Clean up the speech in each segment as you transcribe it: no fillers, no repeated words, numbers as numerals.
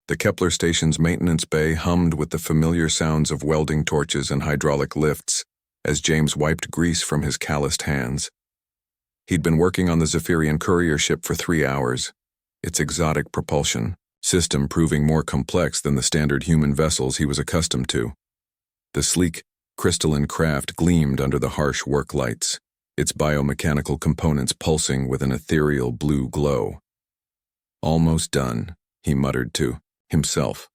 The Kepler station's maintenance bay hummed with the familiar sounds of welding torches and hydraulic lifts as James wiped grease from his calloused hands. He'd been working on the Zephyrian courier ship for 3 hours, its exotic propulsion system proving more complex than the standard human vessels he was accustomed to. The sleek, crystalline craft gleamed under the harsh work lights, its biomechanical components pulsing with an ethereal blue glow. "Almost done," he muttered to himself,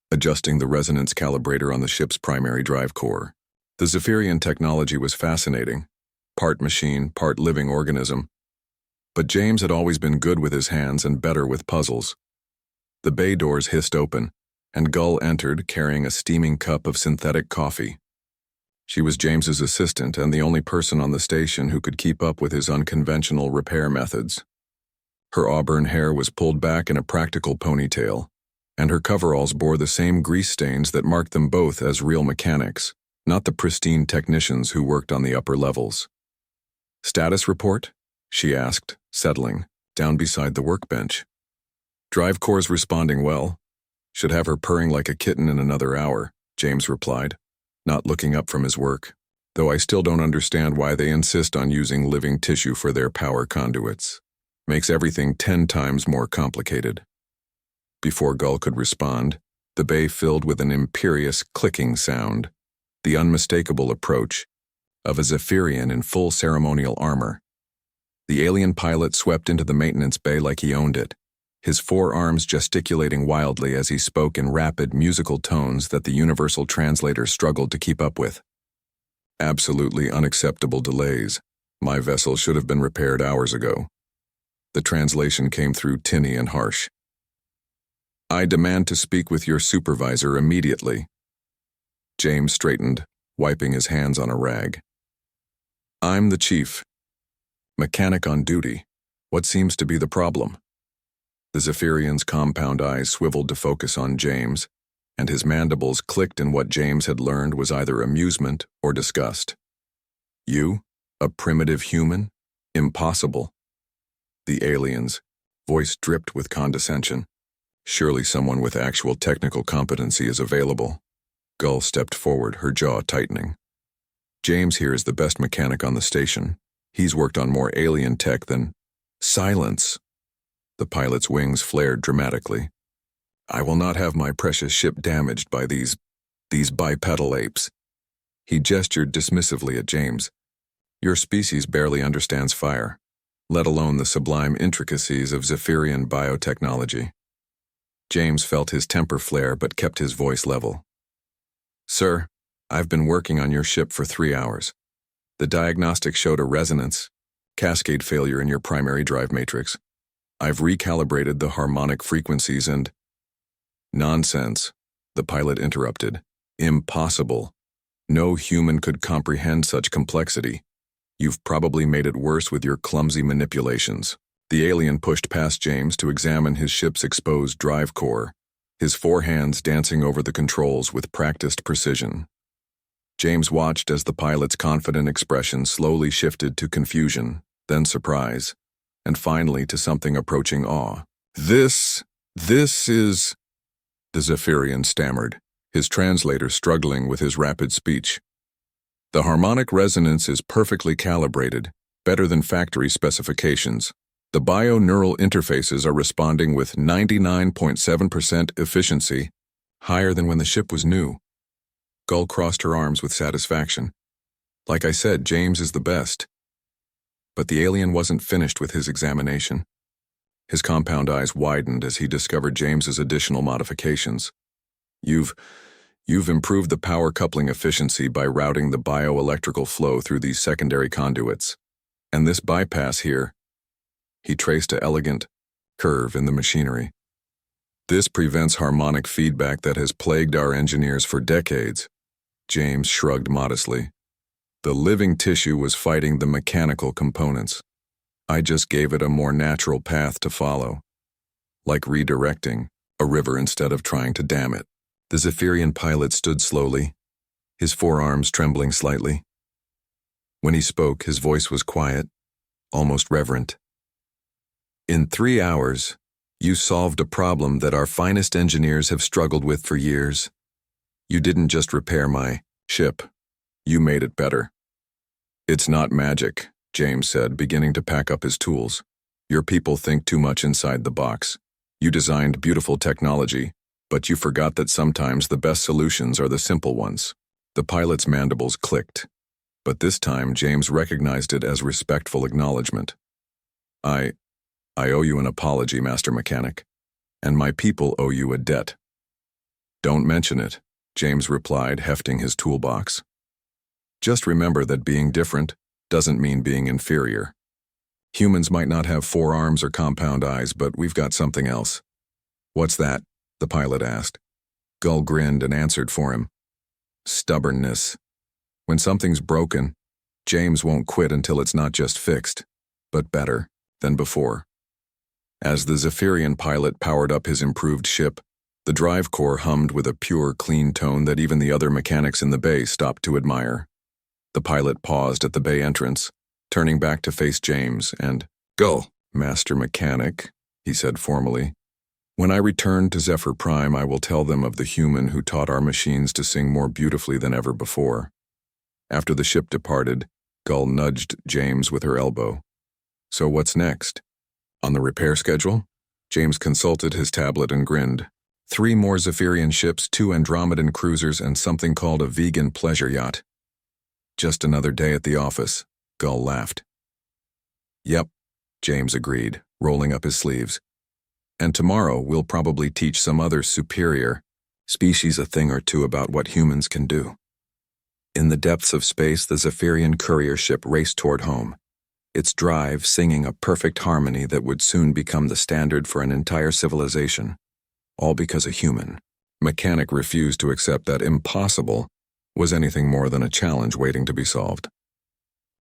adjusting the resonance calibrator on the ship's primary drive core. The Zephyrian technology was fascinating, part machine, part living organism. But James had always been good with his hands and better with puzzles. The bay doors hissed open, and Gull entered carrying a steaming cup of synthetic coffee. She was James's assistant and the only person on the station who could keep up with his unconventional repair methods. Her auburn hair was pulled back in a practical ponytail, and her coveralls bore the same grease stains that marked them both as real mechanics, not the pristine technicians who worked on the upper levels. "Status report?" she asked, settling down beside the workbench. "Drive core's responding well. Should have her purring like a kitten in another hour," James replied, not looking up from his work, "though I still don't understand why they insist on using living tissue for their power conduits. Makes everything 10 times more complicated." Before Gull could respond, the bay filled with an imperious clicking sound, the unmistakable approach of a Zephyrian in full ceremonial armor. The alien pilot swept into the maintenance bay like he owned it, his forearms gesticulating wildly as he spoke in rapid, musical tones that the universal translator struggled to keep up with. "Absolutely unacceptable delays. My vessel should have been repaired hours ago." The translation came through tinny and harsh. "I demand to speak with your supervisor immediately." James straightened, wiping his hands on a rag. "I'm the chief. Mechanic on duty. What seems to be the problem?" The Zephyrian's compound eyes swiveled to focus on James, and his mandibles clicked in what James had learned was either amusement or disgust. "You? A primitive human? Impossible." The alien's voice dripped with condescension. "Surely someone with actual technical competency is available." Gull stepped forward, her jaw tightening. "James here is the best mechanic on the station. He's worked on more alien tech than—" "Silence!" The pilot's wings flared dramatically. "I will not have my precious ship damaged by these bipedal apes." He gestured dismissively at James. "Your species barely understands fire, let alone the sublime intricacies of Zephyrian biotechnology." James felt his temper flare but kept his voice level. "Sir, I've been working on your ship for 3 hours. The diagnostics showed a resonance, cascade failure in your primary drive matrix. I've recalibrated the harmonic frequencies and—" "Nonsense," the pilot interrupted. "Impossible. No human could comprehend such complexity. You've probably made it worse with your clumsy manipulations." The alien pushed past James to examine his ship's exposed drive core, his forehands dancing over the controls with practiced precision. James watched as the pilot's confident expression slowly shifted to confusion, then surprise, and finally to something approaching awe. This is—" the Zephyrian stammered, his translator struggling with his rapid speech. "The harmonic resonance is perfectly calibrated, better than factory specifications. The bio-neural interfaces are responding with 99.7% efficiency, higher than when the ship was new." Gull crossed her arms with satisfaction. "Like I said, James is the best." But the alien wasn't finished with his examination. His compound eyes widened as he discovered James's additional modifications. You've improved the power coupling efficiency by routing the bioelectrical flow through these secondary conduits. And this bypass here," he traced an elegant curve in the machinery. "This prevents harmonic feedback that has plagued our engineers for decades." James shrugged modestly. "The living tissue was fighting the mechanical components. I just gave it a more natural path to follow, like redirecting a river instead of trying to dam it." The Zephyrian pilot stood slowly, his forearms trembling slightly. When he spoke, his voice was quiet, almost reverent. "In 3 hours, You solved a problem that our finest engineers have struggled with for years. You didn't just repair my ship. You made it better. It's not magic, James said, beginning to pack up his tools. Your people think too much inside the box. You designed beautiful technology, but you forgot that sometimes the best solutions are the simple ones. The pilot's mandibles clicked, but this time James recognized it as respectful acknowledgement. I owe you an apology, Master Mechanic, and my people owe you a debt. Don't mention it, James replied, hefting his toolbox. Just remember that being different doesn't mean being inferior. Humans might not have 4 arms or compound eyes, but we've got something else. What's that? The pilot asked. Gull grinned and answered for him. Stubbornness. When something's broken, James won't quit until it's not just fixed, but better than before. As the Zephyrian pilot powered up his improved ship, the drive core hummed with a pure, clean tone that even the other mechanics in the bay stopped to admire. The pilot paused at the bay entrance, turning back to face James, and, Go, Master Mechanic, he said formally. When I return to Zephyr Prime, I will tell them of the human who taught our machines to sing more beautifully than ever before. After the ship departed, Gull nudged James with her elbow. So what's next? On the repair schedule? James consulted his tablet and grinned. 3 more Zephyrian ships, 2 Andromedan cruisers, and something called a vegan pleasure yacht. Just another day at the office, Gull laughed. Yep, James agreed, rolling up his sleeves. And tomorrow we'll probably teach some other superior species a thing or two about what humans can do. In the depths of space, the Zephyrian courier ship raced toward home, its drive singing a perfect harmony that would soon become the standard for an entire civilization. All because a human mechanic refused to accept that impossible was anything more than a challenge waiting to be solved.